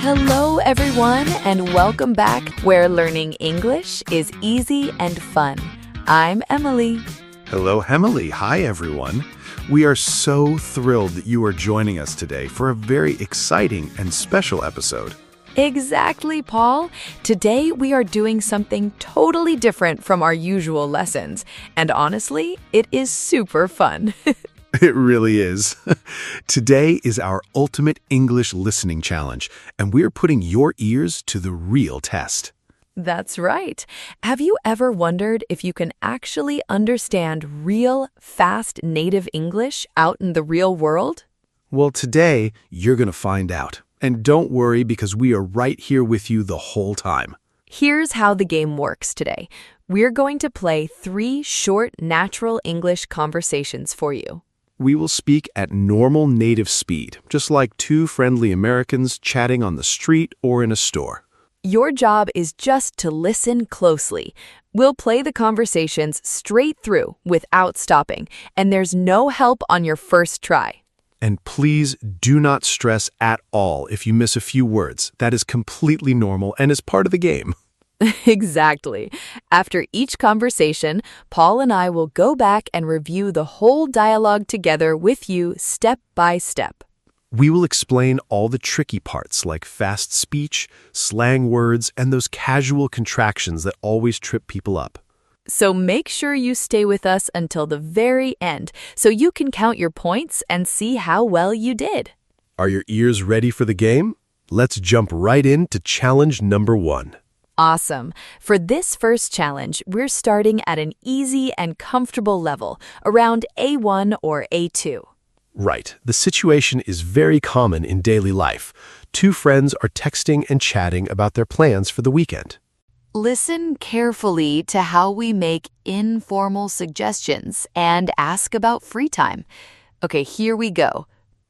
Hello, everyone, and welcome back where learning English is easy and fun. I'm Emily. Hello, Emily. Hi, everyone. We are so thrilled that you are joining us today for a very exciting and special episode. Exactly, Paul. Today we are doing something totally different from our usual lessons, and honestly, it is super fun. It really is. Today is our ultimate English listening challenge, and we're putting your ears to the real test. That's right. Have you ever wondered if you can actually understand real, fast native English out in the real world? Well, today you're going to find out. And don't worry, because we are right here with you the whole time. Here's how the game works today. We're going to play 3 short, natural English conversations for you. We will speak at normal native speed, just like 2 friendly Americans chatting on the street or in a store. Your job is just to listen closely. We'll play the conversations straight through without stopping, and there's no help on your first try. And please do not stress at all if you miss a few words. That is completely normal and is part of the game. Exactly. After each conversation, Paul and I will go back and review the whole dialogue together with you step by step. We will explain all the tricky parts like fast speech, slang words, and those casual contractions that always trip people up. So make sure you stay with us until the very end so you can count your points and see how well you did. Are your ears ready for the game? Let's jump right into challenge number 1. Awesome. For this first challenge, we're starting at an easy and comfortable level, around A1 or A2. Right. The situation is very common in daily life. 2 friends are texting and chatting about their plans for the weekend. Listen carefully to how we make informal suggestions and ask about free time. Okay, here we go.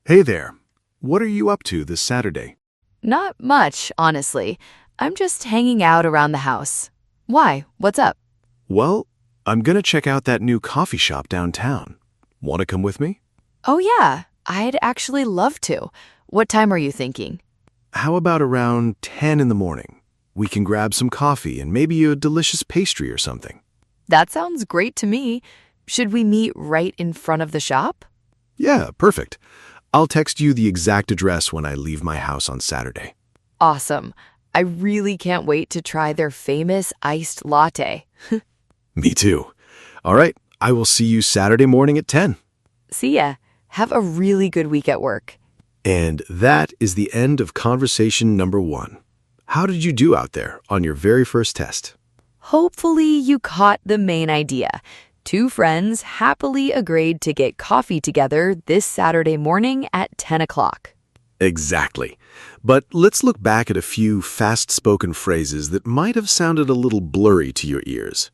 Hey there. What are you up to this Saturday? Not much, honestly. I'm just hanging out around the house. Why? What's up? Well, I'm going to check out that new coffee shop downtown. Want to come with me? Oh, yeah. I'd actually love to. What time are you thinking? How about around 10 in the morning? We can grab some coffee and maybe a delicious pastry or something. That sounds great to me. Should we meet right in front of the shop? Yeah, perfect. I'll text you the exact address when I leave my house on Saturday. Awesome. I really can't wait to try their famous iced latte. Me too. All right, I will see you Saturday morning at 10. See ya. Have a really good week at work. And that is the end of conversation number 1. How did you do out there on your very first test? Hopefully you caught the main idea. 2 friends happily agreed to get coffee together this Saturday morning at 10 o'clock. Exactly. But let's look back at a few fast-spoken phrases that might have sounded a little blurry to your ears.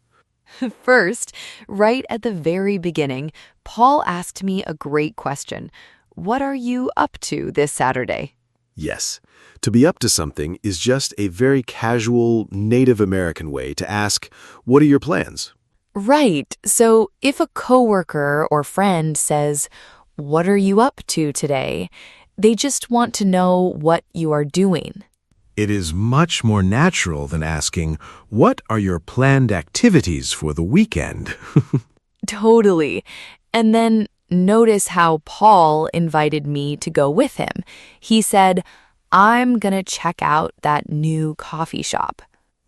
First, right at the very beginning, Paul asked me a great question. What are you up to this Saturday? Yes. To be up to something is just a very casual Native American way to ask, what are your plans? Right. So if a coworker or friend says, "What are you up to today?" they just want to know what you are doing. It is much more natural than asking, what are your planned activities for the weekend? Totally. And then notice how Paul invited me to go with him. He said, "I'm gonna check out that new coffee shop."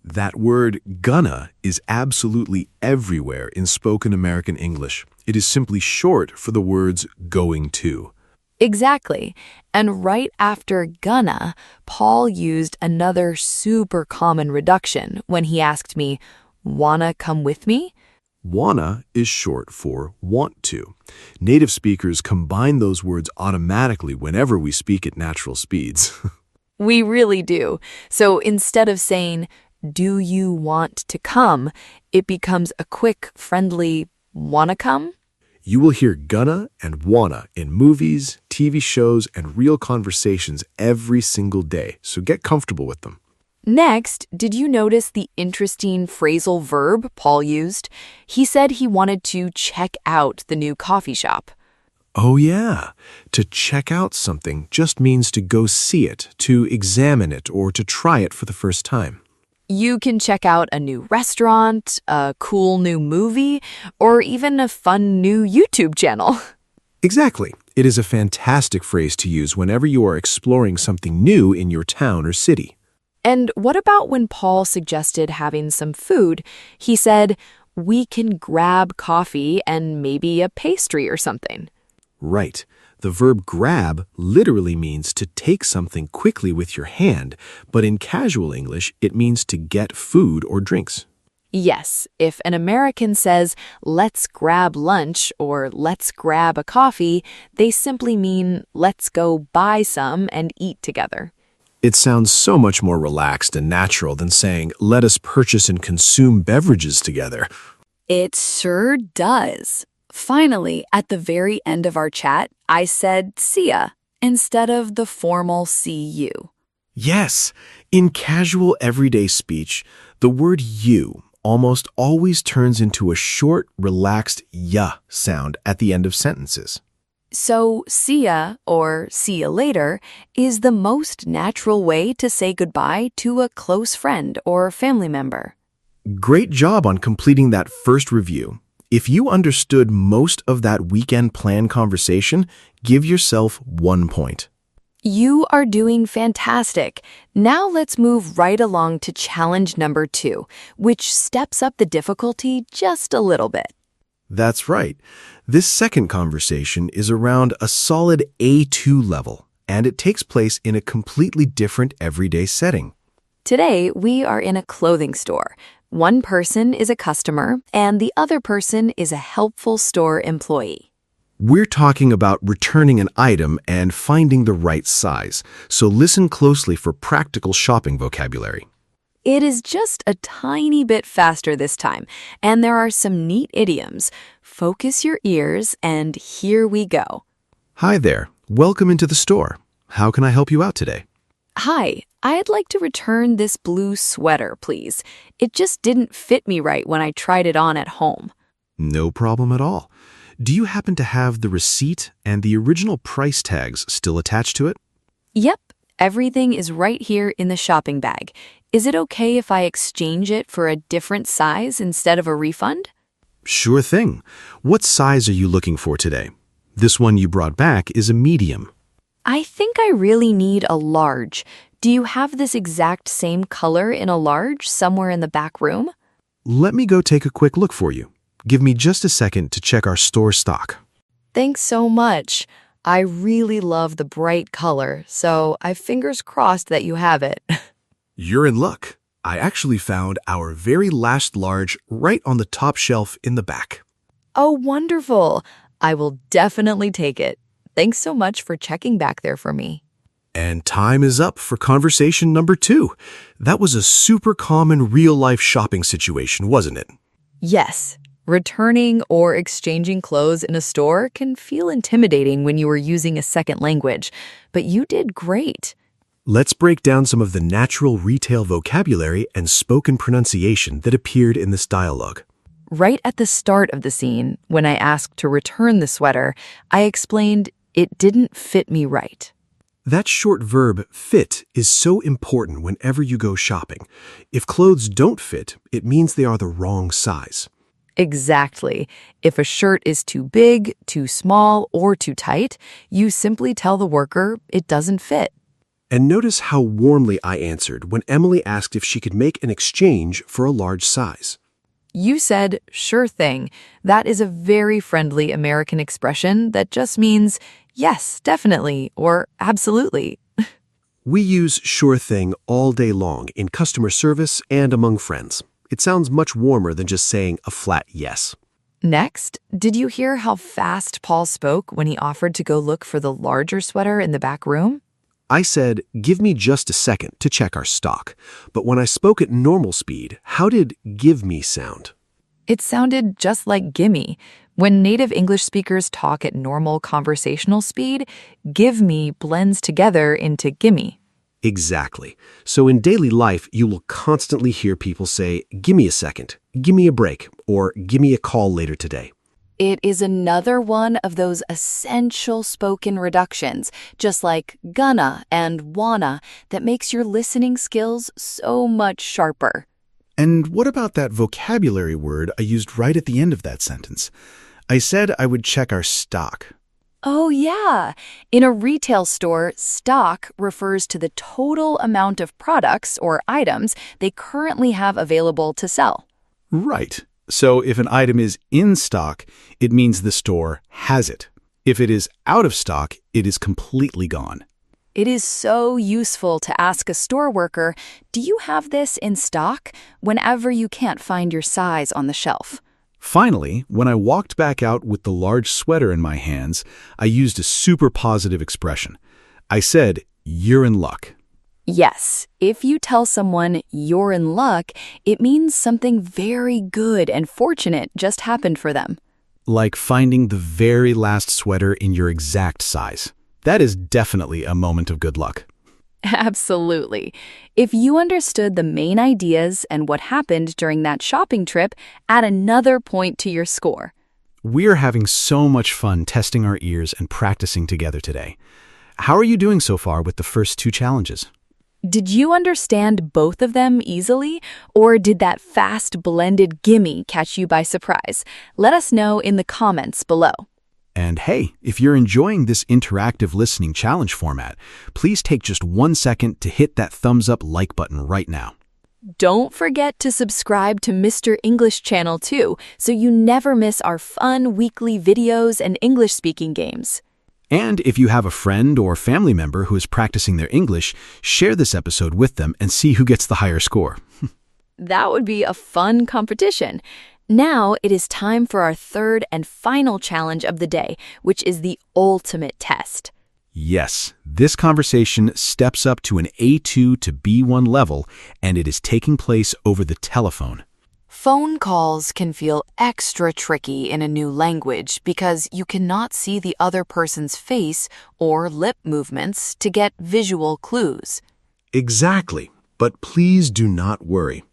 That word gonna is absolutely everywhere in spoken American English. It is simply short for the words going to. Exactly. And right after gonna, Paul used another super common reduction when he asked me, "Wanna come with me?" Wanna is short for want to. Native speakers combine those words automatically whenever we speak at natural speeds. We really do. So instead of saying, "Do you want to come?" it becomes a quick, friendly, "Wanna come?" You will hear gonna and wanna in movies, TV shows, and real conversations every single day, so get comfortable with them. Next, did you notice the interesting phrasal verb Paul used? He said he wanted to check out the new coffee shop. Oh yeah, to check out something just means to go see it, to examine it, or to try it for the first time. You can check out a new restaurant, a cool new movie, or even a fun new YouTube channel. Exactly. It is a fantastic phrase to use whenever you are exploring something new in your town or city. And what about when Paul suggested having some food? He said, we can grab coffee and maybe a pastry or something. Right. The verb grab literally means to take something quickly with your hand, but in casual English, it means to get food or drinks. Yes, if an American says, let's grab lunch or let's grab a coffee, they simply mean let's go buy some and eat together. It sounds so much more relaxed and natural than saying, let us purchase and consume beverages together. It sure does. Finally, at the very end of our chat, I said see ya instead of the formal see you. Yes, in casual everyday speech, the word you almost always turns into a short, relaxed ya sound at the end of sentences. So, see ya or see ya later is the most natural way to say goodbye to a close friend or family member. Great job on completing that first review. If you understood most of that weekend plan conversation, give yourself 1 point. You are doing fantastic. Now let's move right along to challenge number 2, which steps up the difficulty just a little bit. That's right. This second conversation is around a solid A2 level, and it takes place in a completely different everyday setting. Today, we are in a clothing store. One person is a customer, and the other person is a helpful store employee. We're talking about returning an item and finding the right size, so listen closely for practical shopping vocabulary. It is just a tiny bit faster this time, and there are some neat idioms. Focus your ears, and here we go. Hi there. Welcome into the store. How can I help you out today? Hi, I'd like to return this blue sweater, please. It just didn't fit me right when I tried it on at home. No problem at all. Do you happen to have the receipt and the original price tags still attached to it? Yep, everything is right here in the shopping bag. Is it okay if I exchange it for a different size instead of a refund? Sure thing. What size are you looking for today? This one you brought back is a medium. I think I really need a large. Do you have this exact same color in a large somewhere in the back room? Let me go take a quick look for you. Give me just a second to check our store stock. Thanks so much. I really love the bright color, so I have fingers crossed that you have it. You're in luck. I actually found our very last large right on the top shelf in the back. Oh, wonderful. I will definitely take it. Thanks so much for checking back there for me. And time is up for conversation number 2. That was a super common real-life shopping situation, wasn't it? Yes, returning or exchanging clothes in a store can feel intimidating when you are using a second language, but you did great. Let's break down some of the natural retail vocabulary and spoken pronunciation that appeared in this dialogue. Right at the start of the scene, when I asked to return the sweater, I explained it didn't fit me right. That short verb, fit, is so important whenever you go shopping. If clothes don't fit, it means they are the wrong size. Exactly. If a shirt is too big, too small, or too tight, you simply tell the worker it doesn't fit. And notice how warmly I answered when Emily asked if she could make an exchange for a large size. You said, sure thing. That is a very friendly American expression that just means, yes, definitely, or absolutely. We use sure thing all day long in customer service and among friends. It sounds much warmer than just saying a flat yes. Next, did you hear how fast Paul spoke when he offered to go look for the larger sweater in the back room? I said, give me just a second to check our stock. But when I spoke at normal speed, how did give me sound? It sounded just like gimme. When native English speakers talk at normal conversational speed, give me blends together into gimme. Exactly. So in daily life, you will constantly hear people say, give me a second, give me a break, or give me a call later today. It is another one of those essential spoken reductions, just like gonna and wanna, that makes your listening skills so much sharper. And what about that vocabulary word I used right at the end of that sentence? I said I would check our stock. Oh, yeah. In a retail store, stock refers to the total amount of products or items they currently have available to sell. Right. So if an item is in stock, it means the store has it. If it is out of stock, it is completely gone. It is so useful to ask a store worker, "Do you have this in stock?" whenever you can't find your size on the shelf. Finally, when I walked back out with the large sweater in my hands, I used a super positive expression. I said, "You're in luck." Yes, if you tell someone you're in luck, it means something very good and fortunate just happened for them. Like finding the very last sweater in your exact size. That is definitely a moment of good luck. Absolutely. If you understood the main ideas and what happened during that shopping trip, add another point to your score. We're having so much fun testing our ears and practicing together today. How are you doing so far with the first two challenges? Did you understand both of them easily, or did that fast blended gimme catch you by surprise? Let us know in the comments below. And hey, if you're enjoying this interactive listening challenge format, please take just 1 second to hit that thumbs up like button right now. Don't forget to subscribe to Mr. English channel too, so you never miss our fun weekly videos and English speaking games. And if you have a friend or family member who is practicing their English, share this episode with them and see who gets the higher score. That would be a fun competition. Now it is time for our third and final challenge of the day, which is the ultimate test. Yes, this conversation steps up to an A2 to B1 level, and it is taking place over the telephone. Phone calls can feel extra tricky in a new language because you cannot see the other person's face or lip movements to get visual clues. Exactly. But please do not worry.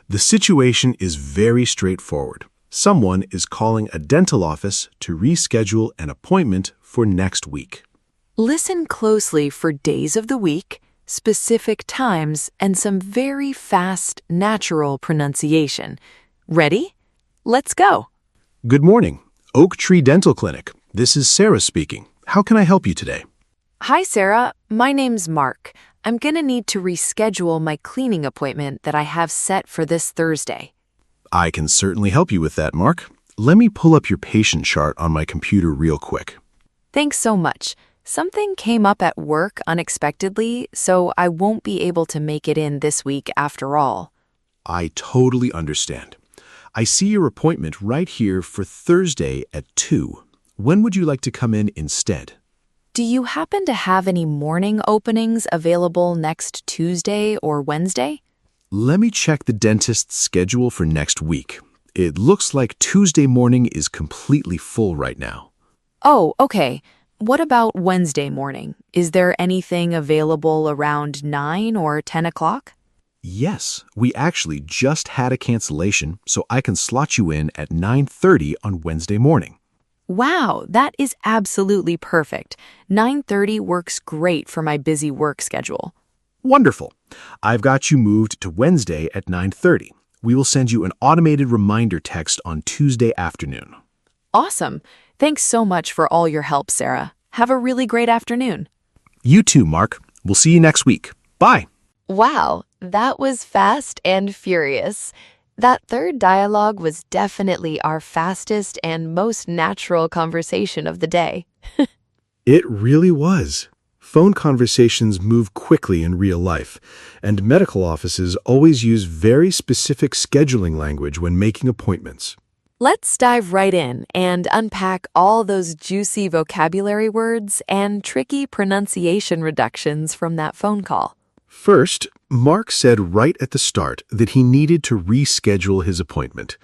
The situation is very straightforward. Someone is calling a dental office to reschedule an appointment for next week. Listen closely for days of the week, specific times, and some very fast, natural pronunciation. Ready? Let's go. Good morning. Oak Tree Dental Clinic. This is Sarah speaking. How can I help you today? Hi, Sarah. My name's Mark. I'm going to need to reschedule my cleaning appointment that I have set for this Thursday. I can certainly help you with that, Mark. Let me pull up your patient chart on my computer real quick. Thanks so much. Something came up at work unexpectedly, so I won't be able to make it in this week after all. I totally understand. I see your appointment right here for Thursday at 2. When would you like to come in instead? Do you happen to have any morning openings available next Tuesday or Wednesday? Let me check the dentist's schedule for next week. It looks like Tuesday morning is completely full right now. Oh, okay. What about Wednesday morning? Is there anything available around 9 or 10 o'clock? Yes, we actually just had a cancellation, so I can slot you in at 9:30 on Wednesday morning. Wow, that is absolutely perfect. 9:30 works great for my busy work schedule. Wonderful. I've got you moved to Wednesday at 9:30. We will send you an automated reminder text on Tuesday afternoon. Awesome. Thanks so much for all your help, Sarah. Have a really great afternoon. You too, Mark. We'll see you next week. Bye. Wow, that was fast and furious. That third dialogue was definitely our fastest and most natural conversation of the day. It really was. Phone conversations move quickly in real life, and medical offices always use very specific scheduling language when making appointments. Let's dive right in and unpack all those juicy vocabulary words and tricky pronunciation reductions from that phone call. First, Mark said right at the start that he needed to reschedule his appointment.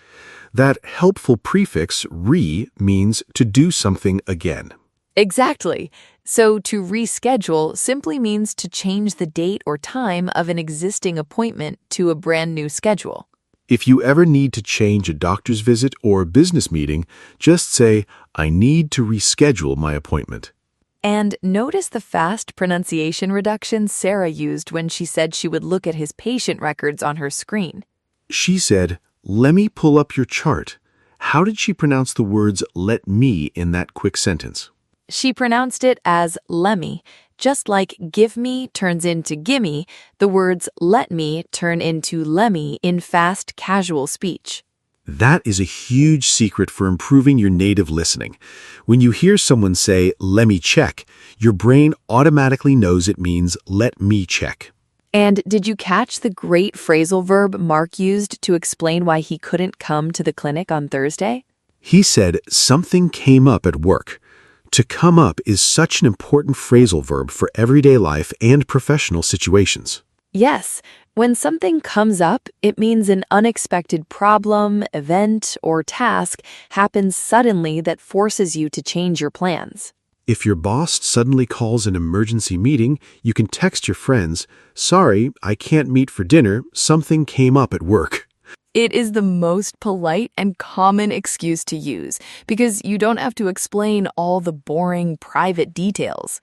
That helpful prefix re means to do something again. Exactly. So to reschedule simply means to change the date or time of an existing appointment to a brand new schedule. If you ever need to change a doctor's visit or a business meeting, just say, I need to reschedule my appointment. And notice the fast pronunciation reduction Sarah used when she said she would look at his patient records on her screen. She said, let me pull up your chart. How did she pronounce the words let me in that quick sentence? She pronounced it as lemme. Just like give me turns into gimme, the words let me turn into lemme in fast, casual speech. That is a huge secret for improving your native listening. When you hear someone say, let me check, your brain automatically knows it means let me check. And did you catch the great phrasal verb Mark used to explain why he couldn't come to the clinic on Thursday? He said something came up at work. To come up is such an important phrasal verb for everyday life and professional situations. Yes, when something comes up, it means an unexpected problem, event, or task happens suddenly that forces you to change your plans. If your boss suddenly calls an emergency meeting, you can text your friends, sorry, I can't meet for dinner, something came up at work. It is the most polite and common excuse to use because you don't have to explain all the boring private details.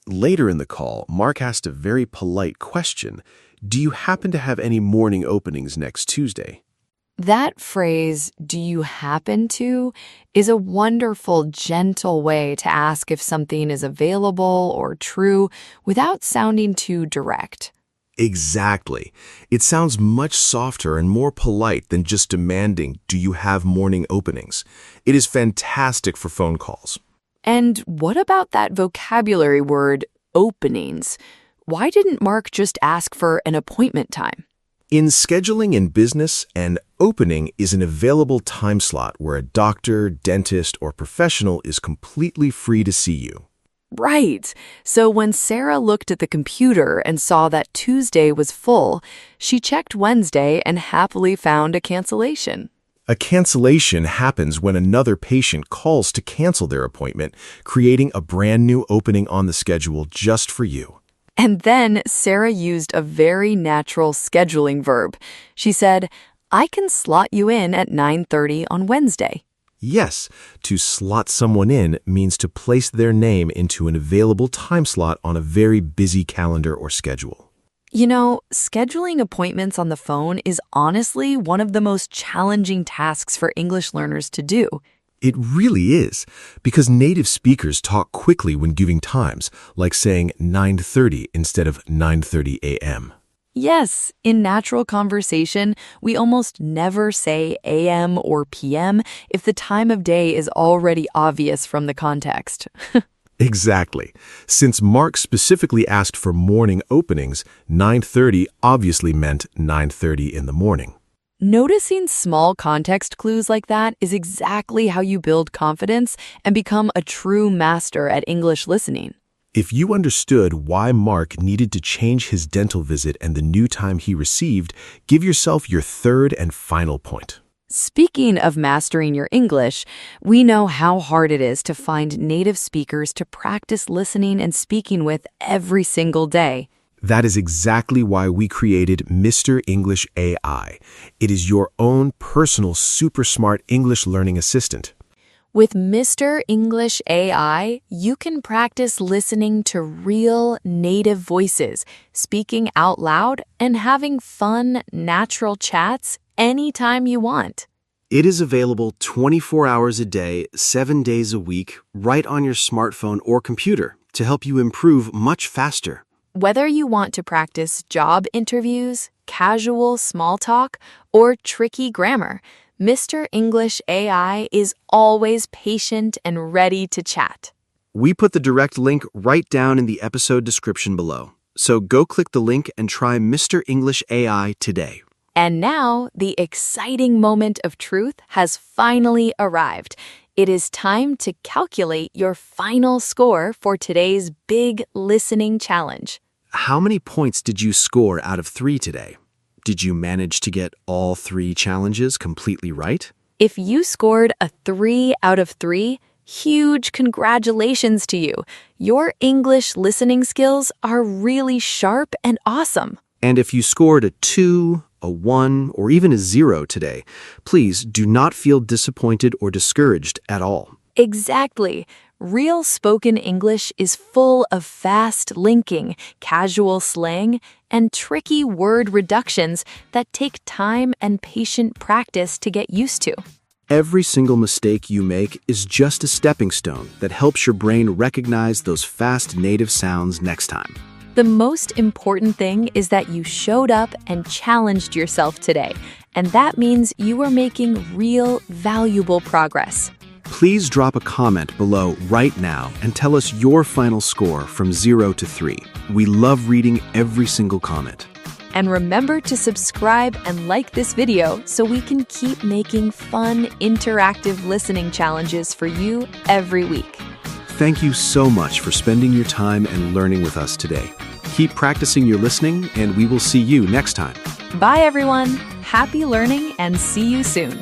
Later in the call, Mark asked a very polite question. Do you happen to have any morning openings next Tuesday? That phrase, do you happen to, is a wonderful, gentle way to ask if something is available or true without sounding too direct. Exactly. It sounds much softer and more polite than just demanding, do you have morning openings? It is fantastic for phone calls. And what about that vocabulary word, openings? Why didn't Mark just ask for an appointment time? In scheduling in business, an opening is an available time slot where a doctor, dentist, or professional is completely free to see you. Right. So when Sarah looked at the computer and saw that Tuesday was full, she checked Wednesday and happily found a cancellation. A cancellation happens when another patient calls to cancel their appointment, creating a brand new opening on the schedule just for you. And then Sarah used a very natural scheduling verb. She said, I can slot you in at 9:30 on Wednesday. Yes, to slot someone in means to place their name into an available time slot on a very busy calendar or schedule. You know, scheduling appointments on the phone is honestly one of the most challenging tasks for English learners to do. It really is, because native speakers talk quickly when giving times, like saying 9:30 instead of 9:30 a.m. Yes, in natural conversation, we almost never say AM or PM if the time of day is already obvious from the context. Exactly. Since Mark specifically asked for morning openings, 9:30 obviously meant 9:30 in the morning. Noticing small context clues like that is exactly how you build confidence and become a true master at English listening. If you understood why Mark needed to change his dental visit and the new time he received, give yourself your third and final point. Speaking of mastering your English, we know how hard it is to find native speakers to practice listening and speaking with every single day. That is exactly why we created Mr. English AI. It is your own personal super smart English learning assistant. With Mr. English AI, you can practice listening to real native voices, speaking out loud, and having fun, natural chats anytime you want. It is available 24 hours a day, 7 days a week, right on your smartphone or computer to help you improve much faster. Whether you want to practice job interviews, casual small talk, or tricky grammar, Mr. English AI is always patient and ready to chat. We put the direct link right down in the episode description below. So go click the link and try Mr. English AI today. And now, the exciting moment of truth has finally arrived. It is time to calculate your final score for today's big listening challenge. How many points did you score out of 3 today? Did you manage to get all 3 challenges completely right? If you scored a 3 out of 3, huge congratulations to you. Your English listening skills are really sharp and awesome. And if you scored a 2, a 1, or even a 0 today, please do not feel disappointed or discouraged at all. Exactly. Real spoken English is full of fast linking, casual slang, and tricky word reductions that take time and patient practice to get used to. Every single mistake you make is just a stepping stone that helps your brain recognize those fast native sounds next time. The most important thing is that you showed up and challenged yourself today, and that means you are making real, valuable progress. Please drop a comment below right now and tell us your final score from 0 to 3. We love reading every single comment. And remember to subscribe and like this video so we can keep making fun, interactive listening challenges for you every week. Thank you so much for spending your time and learning with us today. Keep practicing your listening, and we will see you next time. Bye, everyone. Happy learning and see you soon.